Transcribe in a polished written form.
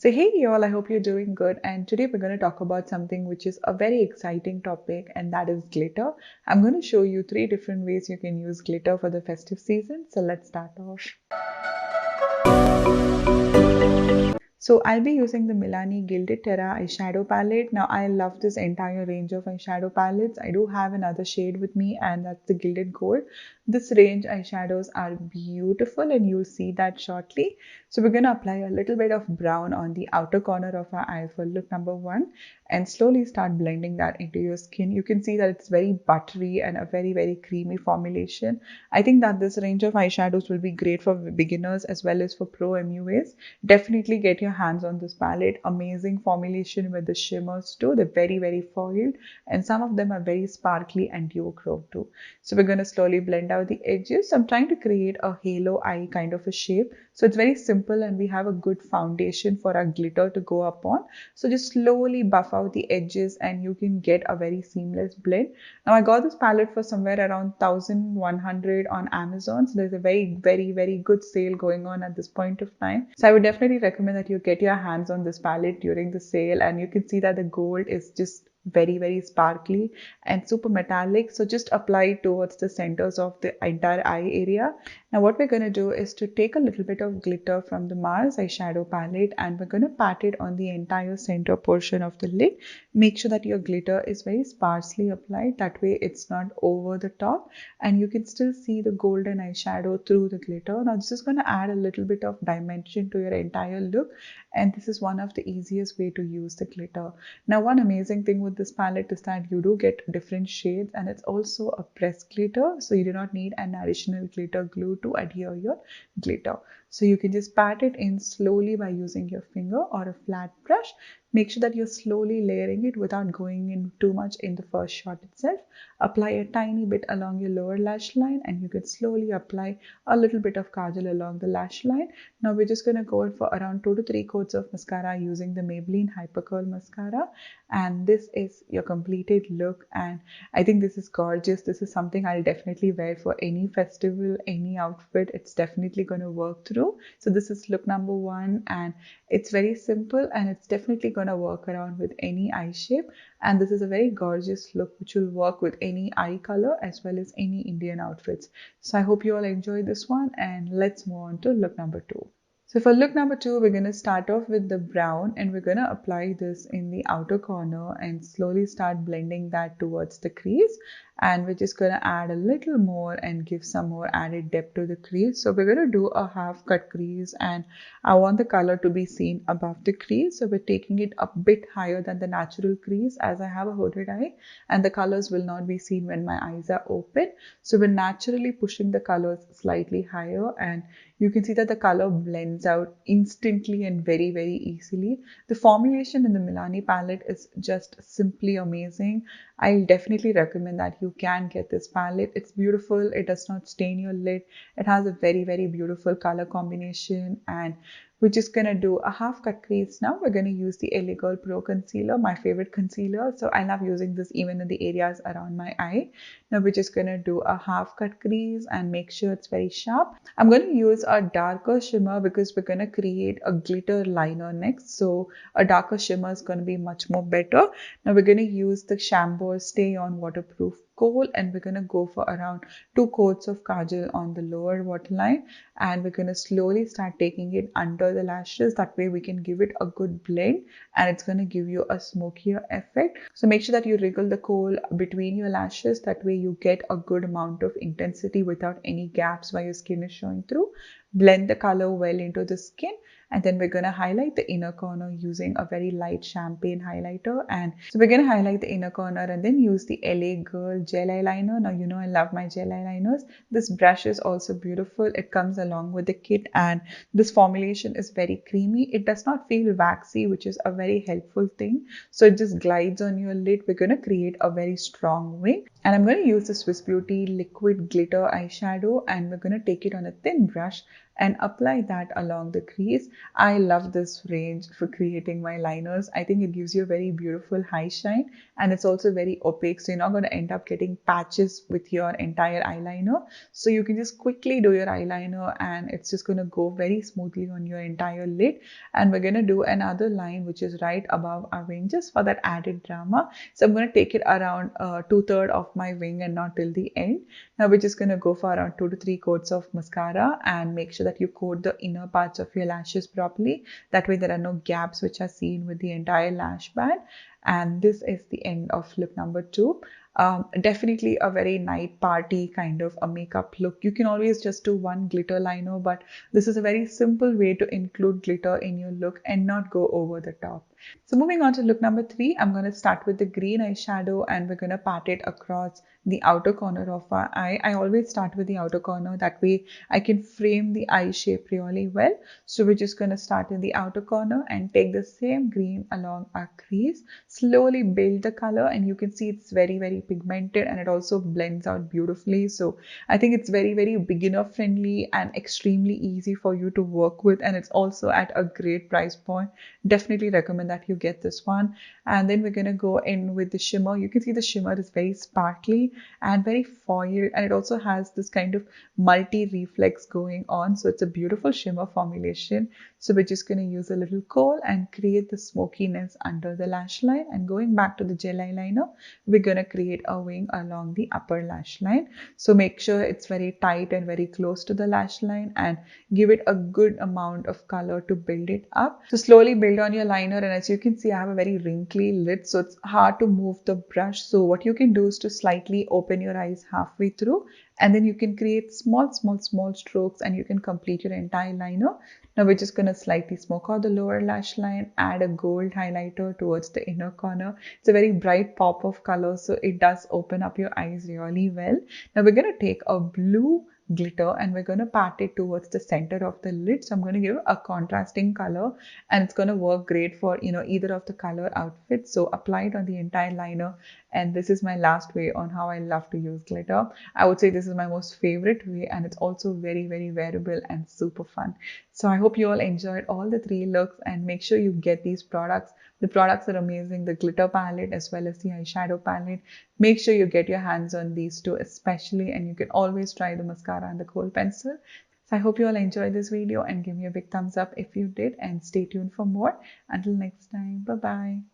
So hey y'all, I hope you're doing good, and today we're going to talk about something which is a very exciting topic, and that is glitter. I'm going to show you 3 different ways you can use glitter for the festive season. So let's start off. So I'll be using the Milani Gilded Terra eyeshadow palette. Now I love this entire range of eyeshadow palettes. I do have another shade with me, and that's the Gilded Gold. This range eyeshadows are beautiful, and you'll see that shortly. So we're going to apply a little bit of brown on the outer corner of our eye for look number 1 and slowly start blending that into your skin. You can see that it's very buttery and a very creamy formulation. I think that this range of eyeshadows will be great for beginners as well as for pro MUAs. Definitely get your hands on this palette. Amazing formulation with the shimmers too. They're very foiled, and some of them are very sparkly and duochrome too. So we're going to slowly blend out the edges. I'm trying to create a halo eye kind of a shape. So it's very simple, and we have a good foundation for our glitter to go up on. So just slowly buff out the edges and you can get a very seamless blend. Now I got this palette for somewhere around 1100 on Amazon. So there's a very good sale going on at this point of time. So I would definitely recommend that you get your hands on this palette during the sale, and you can see that the gold is just very sparkly and super metallic. So just apply it towards the centers of the entire eye area. Now what we're going to do is to take a little bit of glitter from the Mars eyeshadow palette, and we're going to pat it on the entire center portion of the lid. Make sure that your glitter is very sparsely applied, that way it's not over the top and you can still see the golden eyeshadow through the glitter. Now this is going to add a little bit of dimension to your entire look, and this is one of the easiest way to use the glitter. Now one amazing thing with this palette is that you do get different shades, and it's also a pressed glitter, so you do not need an additional glitter glue to adhere your glitter. So you can just pat it in slowly by using your finger or a flat brush. Make sure that you're slowly layering it without going in too much in the first shot itself. Apply a tiny bit along your lower lash line, and you can slowly apply a little bit of kajal along the lash line. Now we're just going to go in for around 2 to 3 coats of mascara using the Maybelline Hyper Curl Mascara, and this is your completed look, and I think this is gorgeous. This is something I'll definitely wear for any festival, any outfit. It's definitely going to work through. So this is look number 1, and it's very simple, and it's definitely going to work around with any eye shape. And this is a very gorgeous look which will work with any eye color as well as any Indian outfits. So I hope you all enjoyed this one, and let's move on to look number 2. So for look number 2, we're going to start off with the brown, and we're going to apply this in the outer corner and slowly start blending that towards the crease. And we're just going to add a little more and give some more added depth to the crease. So we're going to do a half cut crease, and I want the color to be seen above the crease. So we're taking it a bit higher than the natural crease, as I have a hooded eye and the colors will not be seen when my eyes are open. So we're naturally pushing the colors slightly higher, and you can see that the color blends out instantly and very easily. The formulation in the Milani palette is just simply amazing. I definitely recommend that you can get this palette. It's beautiful. It does not stain your lid. It has a very beautiful color combination, and we're just going to do a half cut crease now. We're going to use the LA Girl Pro Concealer, my favorite concealer. So I love using this even in the areas around my eye. Now we're just going to do a half cut crease and make sure it's very sharp. I'm going to use a darker shimmer because we're going to create a glitter liner next. So a darker shimmer is going to be much more better. Now we're going to use the Chambord Stay On Waterproof Kohl, and we're going to go for around 2 coats of kajal on the lower waterline, and we're going to slowly start taking it under the lashes. That way we can give it a good blend, and it's going to give you a smokier effect. So make sure that you wriggle the kohl between your lashes. That way you get a good amount of intensity without any gaps where your skin is showing through. Blend the color well into the skin, and then we're going to highlight the inner corner using a very light champagne highlighter. And so we're going to highlight the inner corner and then use the LA Girl gel eyeliner. Now you know I love my gel eyeliners. This brush is also beautiful. It comes along with the kit, and this formulation is very creamy. It does not feel waxy, which is a very helpful thing. So it just glides on your lid. We're going to create a very strong wing, and I'm going to use the Swiss Beauty liquid glitter eyeshadow, and we're going to take it on a thin brush and apply that along the crease. I love this range for creating my liners. I think it gives you a very beautiful high shine, and it's also very opaque, so you're not going to end up getting patches with your entire eyeliner. So you can just quickly do your eyeliner and it's just going to go very smoothly on your entire lid. And we're going to do another line which is right above our wing just for that added drama. So I'm going to take it around 2/3 of my wing and not till the end. Now we're just going to go for around 2 to 3 coats of mascara and make sure that you coat the inner parts of your lashes properly. That way there are no gaps which are seen with the entire lash band. And this is the end of look number 2. Definitely a very night party kind of a makeup look. You can always just do one glitter liner, but this is a very simple way to include glitter in your look and not go over the top. So moving on to look number 3, I'm going to start with the green eyeshadow and we're going to pat it across the outer corner of our eye. I always start with the outer corner, that way I can frame the eye shape really well. So we're just going to start in the outer corner and take the same green along our crease, slowly build the color, and you can see it's very pigmented and it also blends out beautifully. So I think it's very beginner friendly and extremely easy for you to work with, and it's also at a great price point. Definitely recommend that you get this one. And then we're going to go in with the shimmer. You can see the shimmer is very sparkly and very foiled, and it also has this kind of multi reflex going on, so it's a beautiful shimmer formulation. So we're just going to use a little kohl and create the smokiness under the lash line. And going back to the gel eyeliner, we're going to create a wing along the upper lash line. So make sure it's very tight and very close to the lash line and give it a good amount of color to build it up. So slowly build on your liner, and as you can see I have a very wrinkly lid, so it's hard to move the brush. So what you can do is to slightly open your eyes halfway through, and then you can create small strokes and you can complete your entire liner. Now we're just going to slightly smoke out the lower lash line, add a gold highlighter towards the inner corner. It's a very bright pop of color, so it does open up your eyes really well. Now we're going to take a blue glitter and we're going to pat it towards the center of the lid. So I'm going to give a contrasting color, and it's going to work great for either of the color outfits. So apply it on the entire liner, and this is my last way on how I love to use glitter. I would say this is my most favorite way, and it's also very wearable and super fun. So I hope you all enjoyed all the 3 looks, and make sure you get these products. The products are amazing, the glitter palette as well as the eyeshadow palette. Make sure you get your hands on these two especially, and you can always try the mascara and the kohl pencil. So I hope you all enjoyed this video, and give me a big thumbs up if you did, and stay tuned for more. Until next time, bye bye.